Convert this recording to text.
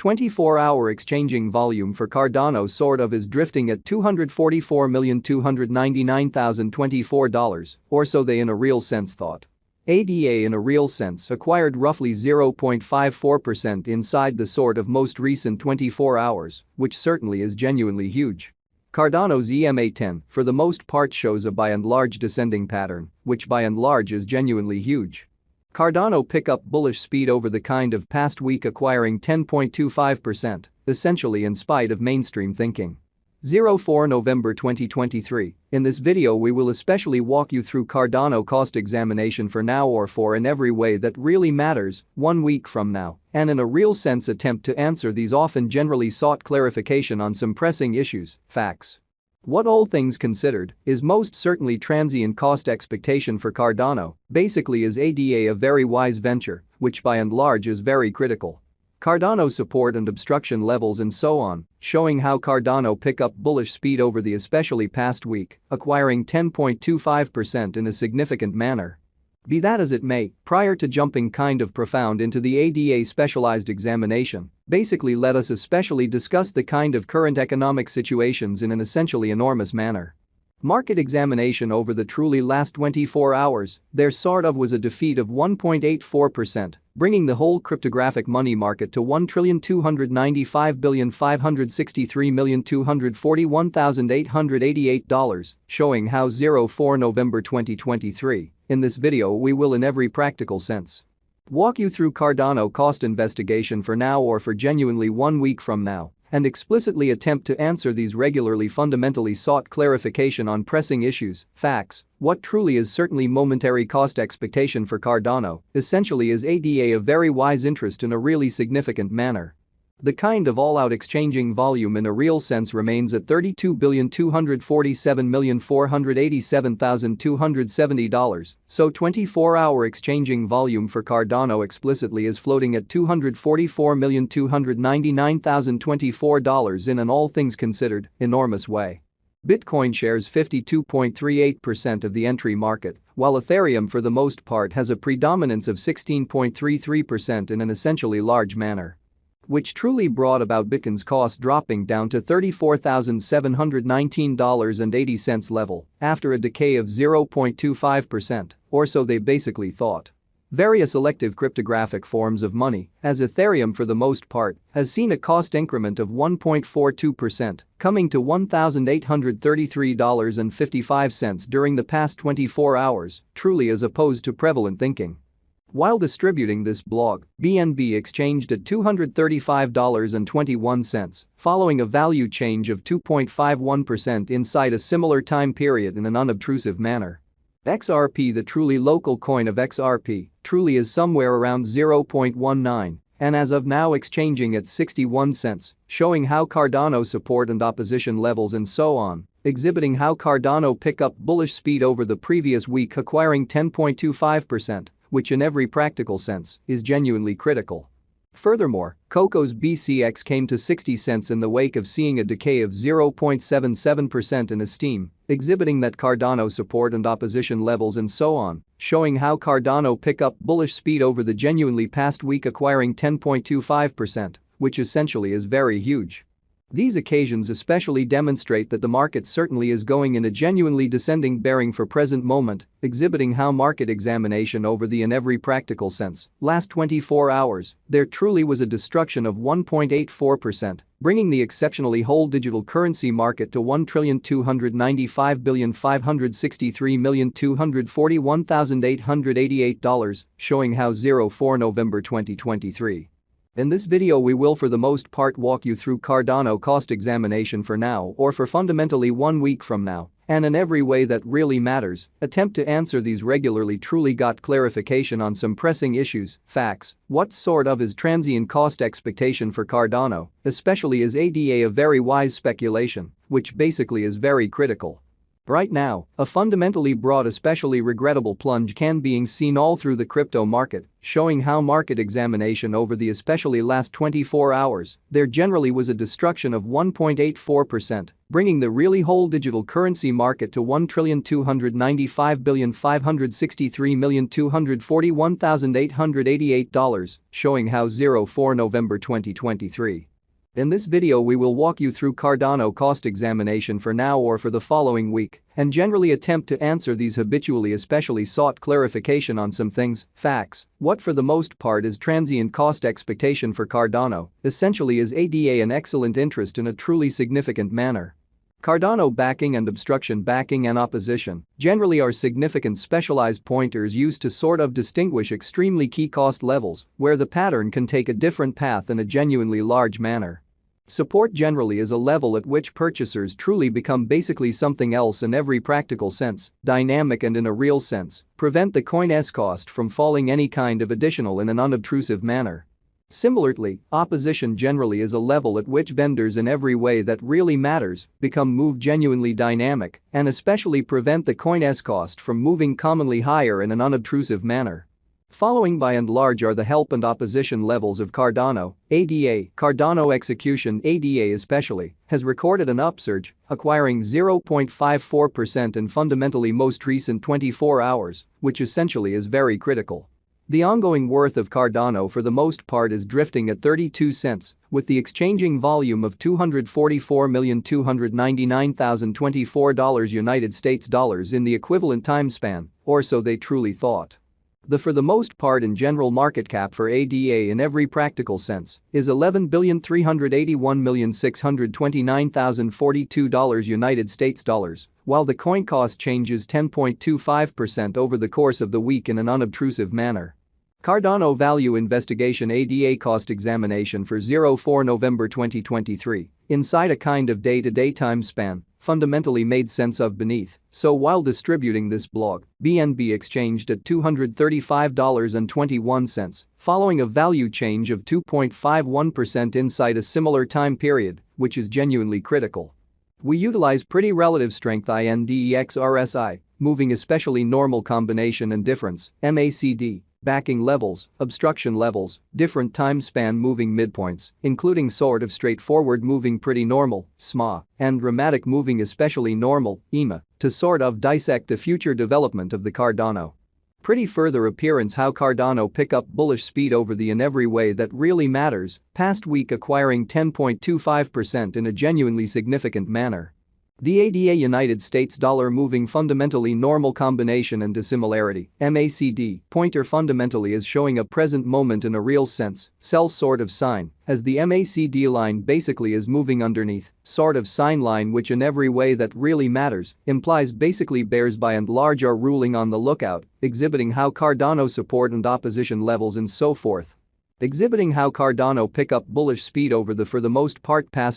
24-hour exchanging volume for Cardano sort of is drifting at $244,299,024, or so they in a real sense thought. ADA in a real sense acquired roughly 0.54% inside the sort of most recent 24 hours, which certainly is genuinely huge. Cardano's EMA10 for the most part shows a by and large descending pattern, which by and large is genuinely huge. Cardano pick up bullish speed over the kind of past week, acquiring 10.25%, essentially in spite of mainstream thinking. 04 November 2023. In this video we will especially walk you through Cardano cost examination for now or for in every way that really matters 1 week from now, and in a real sense attempt to answer these often generally sought clarification on some pressing issues, facts. What, all things considered, is most certainly transient cost expectation for Cardano, basically is ADA a very wise venture, which by and large is very critical. Cardano support and obstruction levels and so on, showing how Cardano pick up bullish speed over the especially past week, acquiring 10.25% in a significant manner. Be that as it may, prior to jumping kind of profound into the ADA specialized examination, basically let us especially discuss the kind of current economic situations in an essentially enormous manner. Market examination over the truly last 24 hours, there sort of was a defeat of 1.84%, bringing the whole cryptographic money market to $1,295,563,241,888, showing how 04 November 2023. In this video we will in every practical sense walk you through Cardano cost investigation for now or for genuinely 1 week from now, and explicitly attempt to answer these regularly fundamentally sought clarification on pressing issues, facts. What truly is certainly momentary cost expectation for Cardano, essentially is ADA a very wise interest in a really significant manner. The kind of all-out exchanging volume in a real sense remains at $32,247,487,270, so 24-hour exchanging volume for Cardano explicitly is floating at $244,299,024 in an all things considered, enormous way. Bitcoin shares 52.38% of the entry market, while Ethereum for the most part has a predominance of 16.33% in an essentially large manner, which truly brought about Bitcoin's cost dropping down to $34,719.80 level after a decay of 0.25%, or so they basically thought. Various elective cryptographic forms of money, as Ethereum for the most part, has seen a cost increment of 1.42%, coming to $1,833.55 during the past 24 hours, truly as opposed to prevalent thinking. While distributing this blog, BNB exchanged at $235.21, following a value change of 2.51% inside a similar time period in an unobtrusive manner. XRP, the truly local coin of XRP, truly is somewhere around 0.19, and as of now exchanging at 61 cents, showing how Cardano support and opposition levels and so on, exhibiting how Cardano pick up bullish speed over the previous week, acquiring 10.25%. Which in every practical sense is genuinely critical. Furthermore, Coco's BCX came to 60 cents in the wake of seeing a decay of 0.77% in esteem, exhibiting that Cardano support and opposition levels and so on, showing how Cardano pick up bullish speed over the genuinely past week, acquiring 10.25%, which essentially is very huge. These occasions especially demonstrate that the market certainly is going in a genuinely descending bearing for present moment, exhibiting how market examination over the in every practical sense last 24 hours, there truly was a destruction of 1.84%, bringing the exceptionally whole digital currency market to $1,295,563,241,888, showing how 04 November 2023. In this video we will for the most part walk you through Cardano cost examination for now or for fundamentally 1 week from now, and in every way that really matters, attempt to answer these regularly truly got clarification on some pressing issues, facts. What sort of is transient cost expectation for Cardano, especially is ADA a very wise speculation, which basically is very critical. Right now, a fundamentally broad especially regrettable plunge can being seen all through the crypto market, showing how market examination over the especially last 24 hours, there generally was a destruction of 1.84%, bringing the really whole digital currency market to $1,295,563,241,888, showing how 04 November 2023. In this video we will walk you through Cardano cost examination for now or for the following week and generally attempt to answer these habitually especially sought clarification on some things, facts, what for the most part is transient cost expectation for Cardano, essentially is ADA an excellent interest in a truly significant manner. Cardano backing and obstruction backing and opposition generally are significant specialized pointers used to sort of distinguish extremely key cost levels where the pattern can take a different path in a genuinely large manner. Support generally is a level at which purchasers truly become basically something else in every practical sense, dynamic and in a real sense, prevent the coin's cost from falling any kind of additional in an unobtrusive manner. Similarly, opposition generally is a level at which vendors in every way that really matters become move genuinely dynamic and especially prevent the coin's cost from moving commonly higher in an unobtrusive manner. Following by and large are the help and opposition levels of Cardano. ADA, Cardano execution ADA especially, has recorded an upsurge, acquiring 0.54% in fundamentally most recent 24 hours, which essentially is very critical. The ongoing worth of Cardano for the most part is drifting at 32 cents, with the exchanging volume of $244,299,024 United States dollars in the equivalent time span, or so they truly thought. The for the most part in general market cap for ADA in every practical sense is $11,381,629,042 United States dollars, while the coin cost changes 10.25% over the course of the week in an unobtrusive manner. Cardano Value Investigation ADA Cost Examination for 04 November 2023, inside a kind of day-to-day time span, fundamentally made sense of beneath, so while distributing this blog, BNB exchanged at $235.21, following a value change of 2.51% inside a similar time period, which is genuinely critical. We utilize pretty relative strength INDEX RSI, moving especially normal combination and difference, MACD, backing levels, obstruction levels, different time span moving midpoints, including sort of straightforward moving pretty normal, SMA, and dramatic moving especially normal, EMA, to sort of dissect the future development of the Cardano. Pretty further appearance how Cardano pick up bullish speed over the in every way that really matters, past week acquiring 10.25% in a genuinely significant manner. The ADA United States dollar moving fundamentally normal combination and dissimilarity, MACD, pointer fundamentally is showing a present moment in a real sense, sell sort of sign, as the MACD line basically is moving underneath, sort of sign line which in every way that really matters, implies basically bears by and large are ruling on the lookout, exhibiting how Cardano support and opposition levels and so forth. Exhibiting how Cardano pick up bullish speed over the for the most part past